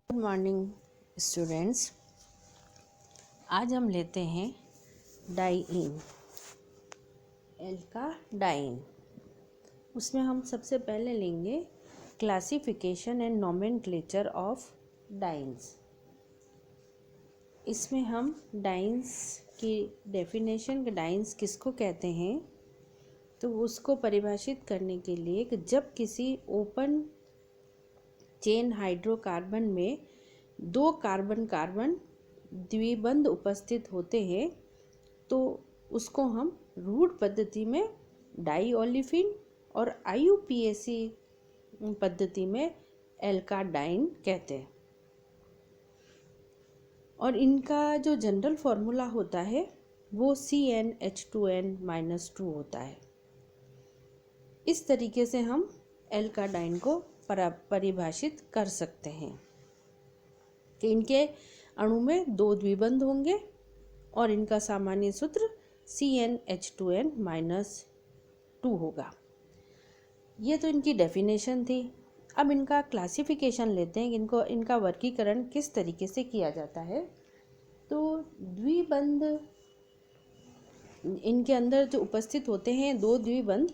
Good morning students. आज हम लेते हैं डाइईन, एल्का डाइन। उसमें हम सबसे पहले लेंगे classification and nomenclature of dance. इसमें हम डाइन्स की डेफिनेशन, डाइन्स किसको कहते हैं, तो उसको परिभाषित करने के लिए कि जब किसी ओपन चेन हाइड्रोकार्बन में दो कार्बन कार्बन द्विबंध उपस्थित होते हैं तो उसको हम रूट पद्धति में डाई और IUPAC पद्धति में एल्काडाइन कहते हैं। और इनका जो जनरल फॉर्मूला होता है वो CnH2n-2 होता है। इस तरीके से हम एल्काडाइन को परिभाषित कर सकते हैं कि इनके अणु में दो द्विबंध होंगे और इनका सामान्य सूत्र CnH2n-2 होगा। ये तो इनकी डेफिनेशन थी। अब इनका क्लासिफिकेशन लेते हैं कि इनका वर्गीकरण किस तरीके से किया जाता है। तो द्विबंध इनके अंदर जो उपस्थित होते हैं, दो द्विबंध,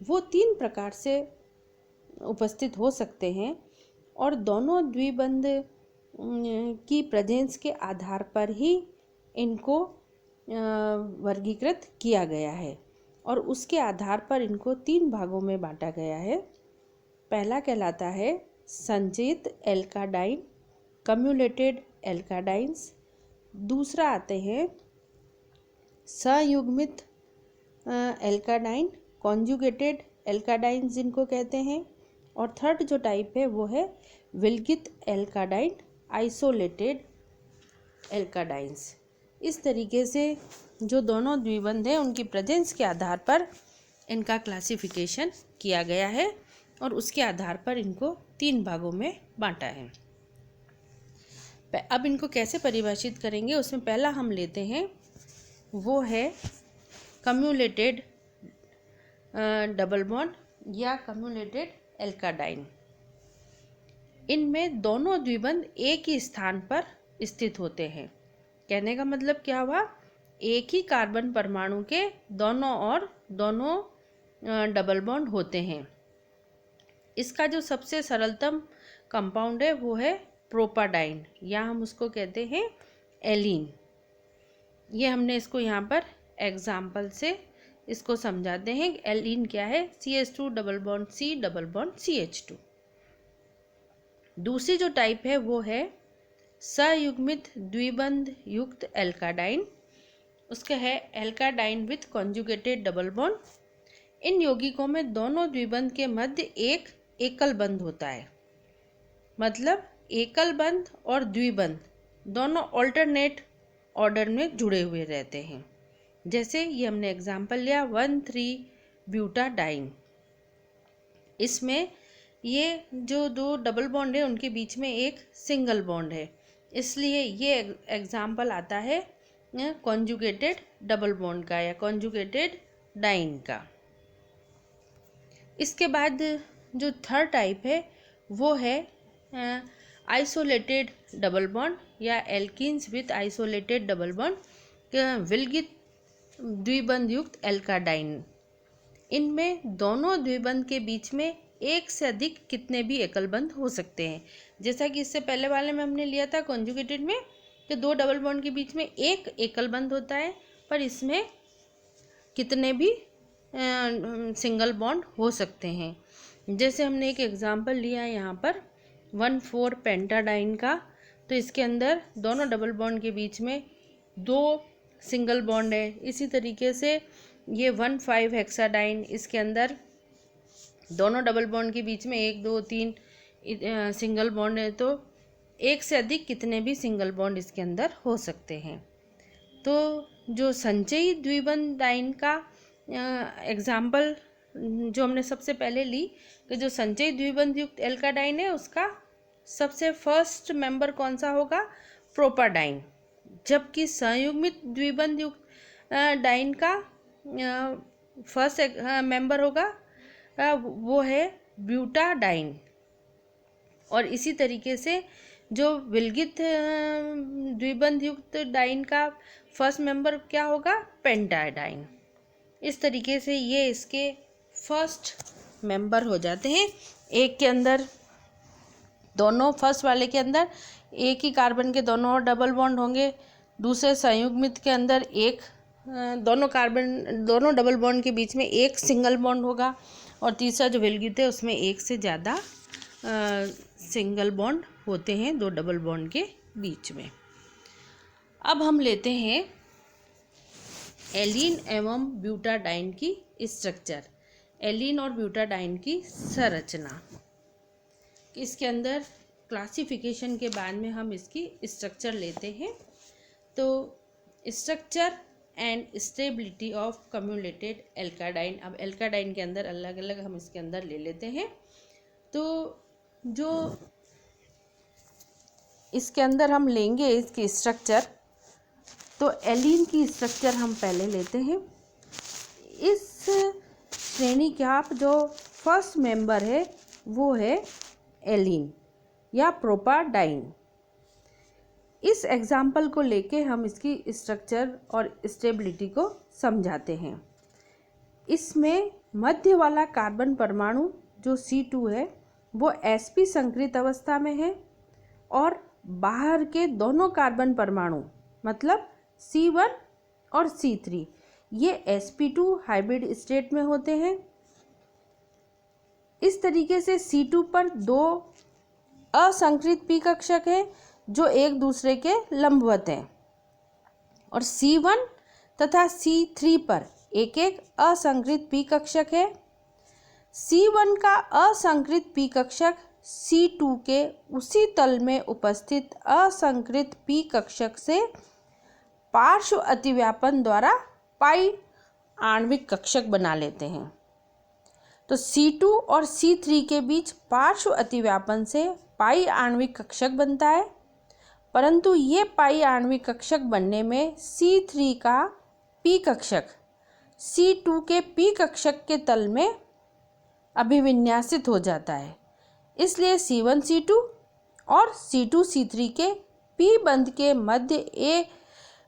वो तीन प्रकार से उपस्थित हो सकते हैं और दोनों द्विबंध की प्रेजेंस के आधार पर ही इनको वर्गीकृत किया गया है और उसके आधार पर इनको तीन भागों में बांटा गया है। पहला कहलाता है संचयित एल्काडाइन, कम्युलेटेड एल्काडाइंस। दूसरा आते हैं संयुग्मित एल्काडाइन, कॉन्जुगेटेड एल्काडाइन जिनको कहते हैं। और थर्ड जो टाइप है वो है विलगित एल्काडाइन, आइसोलेटेड एल्काडाइंस। इस तरीके से जो दोनों द्विबंध हैं उनकी प्रेजेंस के आधार पर इनका क्लासिफिकेशन किया गया है और उसके आधार पर इनको तीन भागों में बांटा है। अब इनको कैसे परिभाषित करेंगे, उसमें पहला हम लेते हैं वो है कम्युलेटेड डबल बॉन्ड या कम्युलेटेड एल्काडाइन। इनमें दोनों द्विबंध एक ही स्थान पर स्थित होते हैं। कहने का मतलब क्या हुआ, एक ही कार्बन परमाणु के दोनों ओर दोनों डबल बॉन्ड होते हैं। इसका जो सबसे सरलतम कंपाउंड है वो है प्रोपाडाइन या हम उसको कहते हैं एलीन। ये हमने इसको यहाँ पर एग्जाम्पल से इसको समझाते हैं। एलीन क्या है, CH2 double bond C double bond CH2। दूसरी जो टाइप है वो है संयुग्मित द्विबंध युक्त एल्काडाइन। उसका है एल्काडाइन विथ कॉन्जुगेटेड डबल बॉन्ड। इन यौगिकों में दोनों द्विबंध के मध्य एक एकल बंध होता है। मतलब एकल बंध और द्विबंध दोनों ऑल्टरनेट ऑर्डर में जुड़े हुए रहते हैं। जैसे ये हमने एग्जाम्पल लिया 1,3-ब्यूटाडाइन। इसमें ये जो दो डबल बॉन्ड है उनके बीच में एक सिंगल बॉन्ड है, इसलिए ये एग्जाम्पल आता है कॉन्जुगेटेड डबल बॉन्ड का या कॉन्जुगेटेड डाइन का। इसके बाद जो थर्ड टाइप है वो है आइसोलेटेड डबल बॉन्ड या alkenes with isolated double bond, विलगित द्विबंध युक्त एल्काडाइन। इनमें दोनों द्विबंध के बीच में एक से अधिक कितने भी एकल बंध हो सकते हैं। जैसा कि इससे पहले वाले में हमने लिया था कॉन्जुगेटेड में कि दो डबल बॉन्ड के बीच में एक एकल बंध होता है, पर इसमें कितने भी सिंगल बॉन्ड हो सकते हैं। जैसे हमने एक एग्जांपल लिया है यहाँ पर 1,4-पेंटाडाइन का, तो इसके अंदर दोनों डबल बॉन्ड के बीच में दो सिंगल बॉन्ड है। इसी तरीके से ये 1,5-हेक्साडाइन, इसके अंदर दोनों डबल बॉन्ड के बीच में 1, 2, 3 सिंगल बॉन्ड है। तो एक से अधिक कितने भी सिंगल बॉन्ड इसके अंदर हो सकते हैं। तो जो संचयी द्विबंध डाइन का एग्जाम्पल जो हमने सबसे पहले ली कि जो संचयी द्विबंध युक्त एल्काडाइन है उसका सबसे फर्स्ट मेंबर कौन सा होगा, प्रोपाडाइन। जबकि संयुग्मित द्विबंध युक्त डाइन का फर्स्ट मेंबर होगा वो है ब्यूटाडाइन। और इसी तरीके से जो विलगित द्विबंध युक्त डाइन का फर्स्ट मेंबर क्या होगा? पेंटाडाइन। इस तरीके से ये इसके फर्स्ट मेंबर हो जाते हैं। एक के अंदर दोनों, फर्स्ट वाले के अंदर एक ही कार्बन के दोनों डबल बॉन्ड होंगे, दूसरे संयुग्मित के अंदर एक दोनों डबल बॉन्ड के बीच में एक सिंगल बॉन्ड होगा, और तीसरा जो विलगित है उसमें एक से ज़्यादा सिंगल बॉन्ड होते हैं दो डबल बॉन्ड के बीच में। अब हम लेते हैं एलीन एवं ब्यूटाडाइन की स्ट्रक्चर, एलीन और ब्यूटाडाइन की संरचना। इसके अंदर क्लासिफिकेशन के बाद में हम इसकी स्ट्रक्चर लेते हैं। तो स्ट्रक्चर एंड स्टेबिलिटी ऑफ कम्युलेटेड एल्काडाइन। अब एल्काडाइन के अंदर अलग अलग हम इसके अंदर ले लेते हैं। तो जो इसके अंदर हम लेंगे इसकी स्ट्रक्चर, तो एलीन की स्ट्रक्चर हम पहले लेते हैं। इस श्रेणी का जो फर्स्ट मेंबर है वो है एलीन या प्रोपाडाइन। इस एग्जाम्पल को लेके हम इसकी स्ट्रक्चर और स्टेबिलिटी को समझाते हैं। इसमें मध्य वाला कार्बन परमाणु जो C2 है वो sp संकृत अवस्था में है, और बाहर के दोनों कार्बन परमाणु मतलब C1 और C3 ये sp2 हाइब्रिड स्टेट में होते हैं। इस तरीके से C2 पर दो असंकृत p कक्षक हैं जो एक दूसरे के लंबवत हैं, और C1 तथा C3 पर एक एक असंकृत p कक्षक है। C1 का असंकृत p कक्षक C2 के उसी तल में उपस्थित असंकृत p कक्षक से पार्श्व अतिव्यापन द्वारा पाई आणविक कक्षक बना लेते हैं। तो C2 और C3 के बीच पार्श्व अतिव्यापन से पाई आणविक कक्षक बनता है, परंतु ये पाई आणविक कक्षक बनने में C3 का p कक्षक C2 के p कक्षक के तल में अभिविन्यासित हो जाता है। इसलिए C1C2 और C2C3 के p बंध के मध्य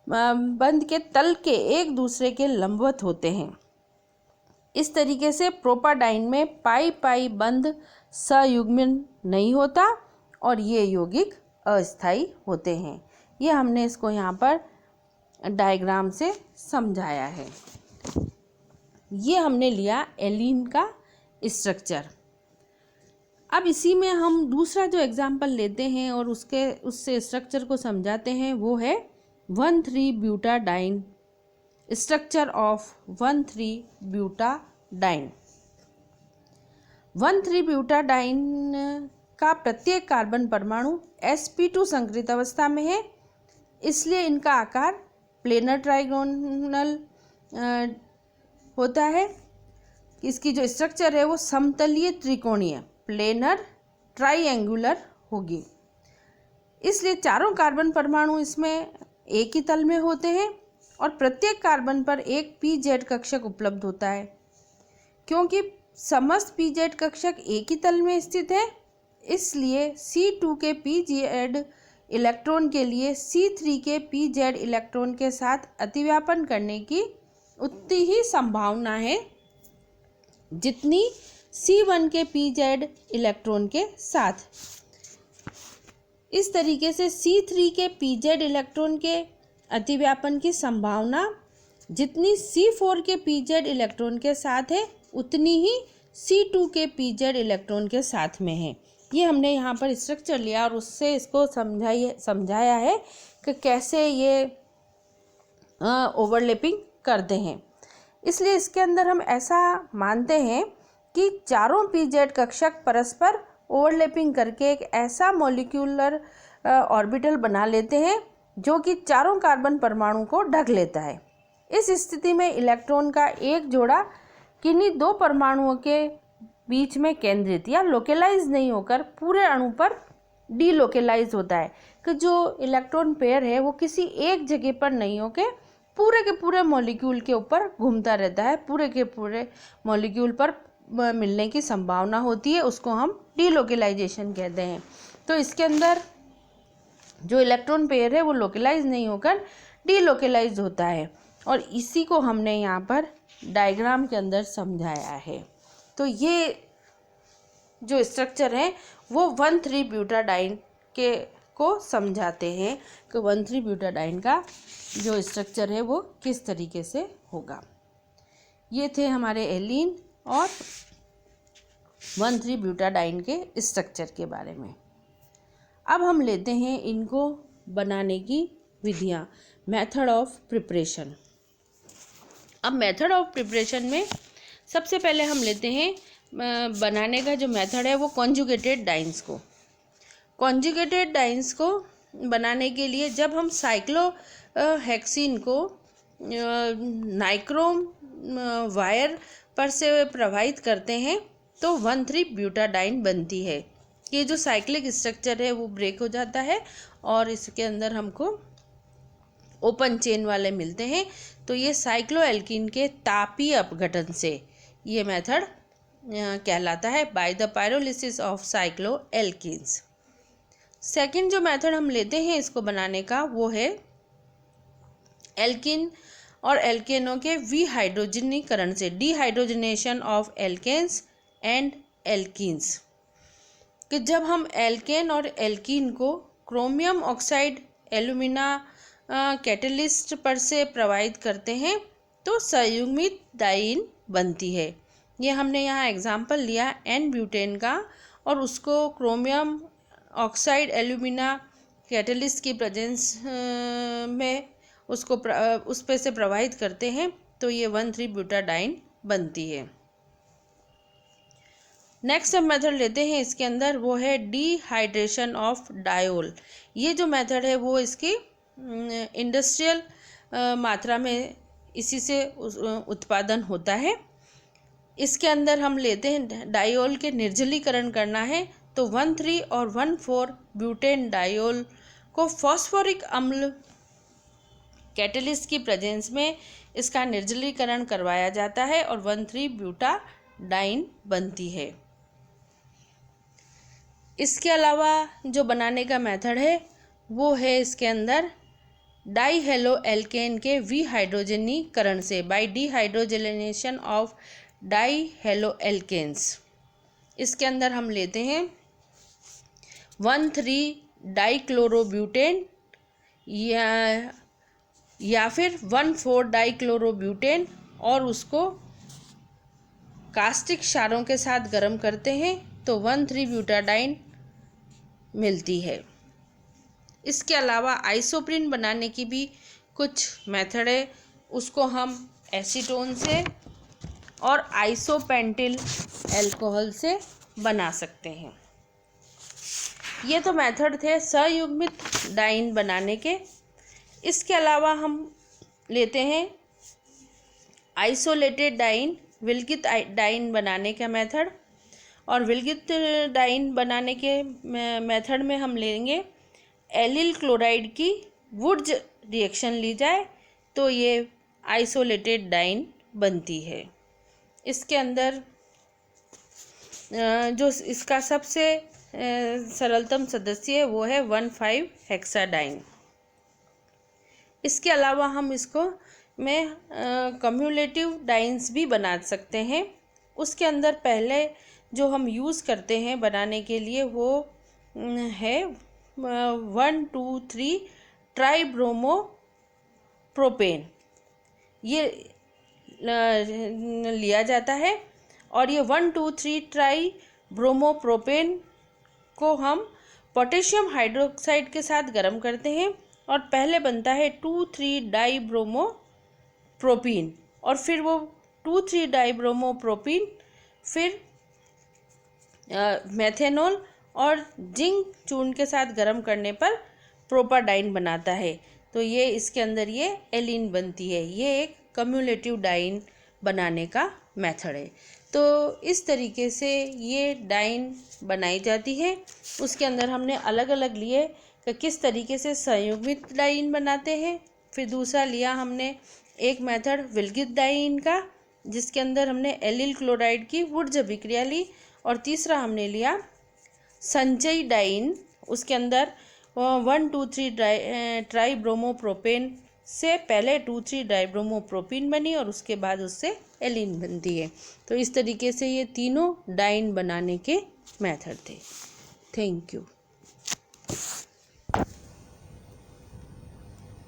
बंध के तल के एक दूसरे के लंबवत होते हैं। इस तरीके से प्रोपाडाइन में पाई पाई बंध सयुग्मन नहीं होता और ये यौगिक अस्थायी होते हैं। ये हमने इसको यहाँ पर डायग्राम से समझाया है। ये हमने लिया एलीन का स्ट्रक्चर। अब इसी में हम दूसरा जो एग्जाम्पल लेते हैं और उससे स्ट्रक्चर को समझाते हैं, वो है 1,3-ब्यूटाडाइन, स्ट्रक्चर ऑफ 1,3-ब्यूटाडाइन। 1,3-ब्यूटाडाइन का प्रत्येक कार्बन परमाणु sp2 संकृत अवस्था में है, इसलिए इनका आकार प्लेनर ट्राइगोनल होता है। इसकी जो स्ट्रक्चर है वो समतलीय त्रिकोणीय प्लेनर ट्राइएंगुलर होगी। इसलिए चारों कार्बन परमाणु इसमें एक ही तल में होते हैं और प्रत्येक कार्बन पर एक pz कक्षक उपलब्ध होता है। क्योंकि समस्त pz कक्षक एक ही तल में स्थित है, इसलिए C2 के pz इलेक्ट्रॉन के लिए C3 के pz इलेक्ट्रॉन के साथ अतिव्यापन करने की उतनी ही संभावना है जितनी C1 के pz इलेक्ट्रॉन के साथ। इस तरीके से C3 के pz इलेक्ट्रॉन के अतिव्यापन की संभावना जितनी C4 के pz इलेक्ट्रॉन के साथ है उतनी ही C2 के pz इलेक्ट्रॉन के साथ में है। ये हमने यहाँ पर स्ट्रक्चर लिया और उससे इसको समझाया है कि कैसे ये ओवरलैपिंग करते हैं। इसलिए इसके अंदर हम ऐसा मानते हैं कि चारों pz कक्षक परस्पर ओवरलैपिंग करके एक ऐसा मॉलिक्यूलर ऑर्बिटल बना लेते हैं जो कि चारों कार्बन परमाणु को ढक लेता है। इस स्थिति में इलेक्ट्रॉन का एक जोड़ा किन्हीं दो परमाणुओं के बीच में केंद्रित या लोकेलाइज नहीं होकर पूरे अणु पर डीलोकेलाइज होता है कि जो इलेक्ट्रॉन पेयर है वो किसी एक जगह पर नहीं होकर पूरे के पूरे मॉलिक्यूल के ऊपर घूमता रहता है, पूरे के पूरे मॉलिक्यूल पर मिलने की संभावना होती है, उसको हम डीलोकेलाइजेशन कहते हैं। तो इसके अंदर जो इलेक्ट्रॉन पेयर है वो लोकलाइज नहीं होकर डीलोकलाइज होता है, और इसी को हमने यहाँ पर डायग्राम के अंदर समझाया है। तो ये जो स्ट्रक्चर है वो 1,3-ब्यूटाडाइन के को समझाते हैं कि 1,3-ब्यूटाडाइन का जो स्ट्रक्चर है वो किस तरीके से होगा। ये थे हमारे एलीन और 1,3-ब्यूटाडाइन के स्ट्रक्चर के बारे में। अब हम लेते हैं इनको बनाने की विधियाँ, मेथड ऑफ प्रिपरेशन। अब मेथड ऑफ प्रिपरेशन में सबसे पहले हम लेते हैं बनाने का जो मेथड है वो कॉन्जुगेटेड डाइन्स को। कॉन्जुगेटेड डाइन्स को बनाने के लिए जब हम साइक्लोहेक्सीन को नाइक्रोम वायर पर से प्रवाहित करते हैं तो 1,3-ब्यूटाडाइन बनती है। ये जो साइक्लिक स्ट्रक्चर है वो ब्रेक हो जाता है और इसके अंदर हमको ओपन चेन वाले मिलते हैं। तो ये साइक्लोएल्कीन के तापीय अपघटन से ये मेथड कहलाता है, by the pyrolysis of cycloalkenes. Second जो मेथड हम लेते हैं इसको बनाने का वो है एल्किन और एल्केनों के विहाइड्रोजनीकरण से, dehydrogenation of alkanes and alkenes. कि जब हम एल्केन और एल्कीन को क्रोमियम ऑक्साइड एल्यूमिना कैटलिस्ट पर से प्रवाहित करते हैं तो संयुग्मित डाइन बनती है। ये हमने यहाँ एग्जाम्पल लिया एन ब्यूटेन का, और उसको क्रोमियम ऑक्साइड एल्यूमिना कैटलिस्ट की प्रेजेंस में उसको उस पे से प्रवाहित करते हैं तो ये 1,3-ब्यूटाडाइन बनती है। नेक्स्ट हम मेथड लेते हैं इसके अंदर, वो है डिहाइड्रेशन ऑफ डायोल। ये जो मेथड है वो इसकी इंडस्ट्रियल मात्रा में इसी से उत्पादन होता है। इसके अंदर हम लेते हैं डायोल के निर्जलीकरण करना है तो 1,3 और 1,4 ब्यूटेन डायोल को फॉस्फोरिक अम्ल कैटलिस्ट की प्रेजेंस में इसका निर्जलीकरण करवाया जाता है और 1,3-ब्यूटाडाइन बनती है। इसके अलावा जो बनाने का मेथड है वो है इसके अंदर डाईहेलो एल्केन के विहाइड्रोजनीकरण से, बाय डिहाइड्रोजनेशन ऑफ डाईहेलो एल्केन्स। इसके अंदर हम लेते हैं 1,3 डाईक्लोरोब्यूटेन या फिर 1,4 डाईक्लोरोब्यूटेन और उसको कास्टिक क्षारों के साथ गर्म करते हैं तो 1,3-ब्यूटाडाइन मिलती है। इसके अलावा आइसोप्रीन बनाने की भी कुछ मेथड है, उसको हम एसीटोन से और आइसोपेंटिल अल्कोहल से बना सकते हैं। ये तो मेथड थे संयुग्मित डाइन बनाने के। इसके अलावा हम लेते हैं आइसोलेटेड डाइन, विलगित डाइन बनाने का मेथड। और विलगित डाइन बनाने के मेथड में हम लेंगे एलिल क्लोराइड की वुड्स रिएक्शन ली जाए तो ये आइसोलेटेड डाइन बनती है। इसके अंदर जो इसका सबसे सरलतम सदस्य है वो है 1,5-हेक्साडाइन। इसके अलावा हम इसको में कम्युलेटिव डाइन्स भी बना सकते हैं। उसके अंदर पहले जो हम यूज़ करते हैं बनाने के लिए वो है 1,2,3 ट्राइब्रोमोप्रोपेन। ये लिया जाता है और ये 1,2,3 ट्राइब्रोमोप्रोपेन को हम पोटेशियम हाइड्रोक्साइड के साथ गर्म करते हैं और पहले बनता है 2,3 डाईब्रोमोप्रोपीन और फिर वो 2,3 डाईब्रोमोप्रोपीन फिर मेथेनॉल और जिंक चूर्ण के साथ गर्म करने पर प्रोपाडाइन बनाता है। तो ये इसके अंदर ये एलीन बनती है। ये एक कम्युलेटिव डाइन बनाने का मेथड है। तो इस तरीके से ये डाइन बनाई जाती है। उसके अंदर हमने अलग अलग लिए कि किस तरीके से संयुग्मित डाइन बनाते हैं। फिर दूसरा लिया हमने एक मेथड विलगित डाइन का, जिसके अंदर हमने एलिल क्लोराइड की वुड्स अभिक्रिया ली। और तीसरा हमने लिया संचयी डाइन, उसके अंदर 1,2,3 ट्राईब्रोमोप्रोपेन से पहले 2,3 डाइब्रोमोप्रोपीन बनी और उसके बाद उससे एलीन बनती है। तो इस तरीके से ये तीनों डाइन बनाने के मेथड थे। Thank you.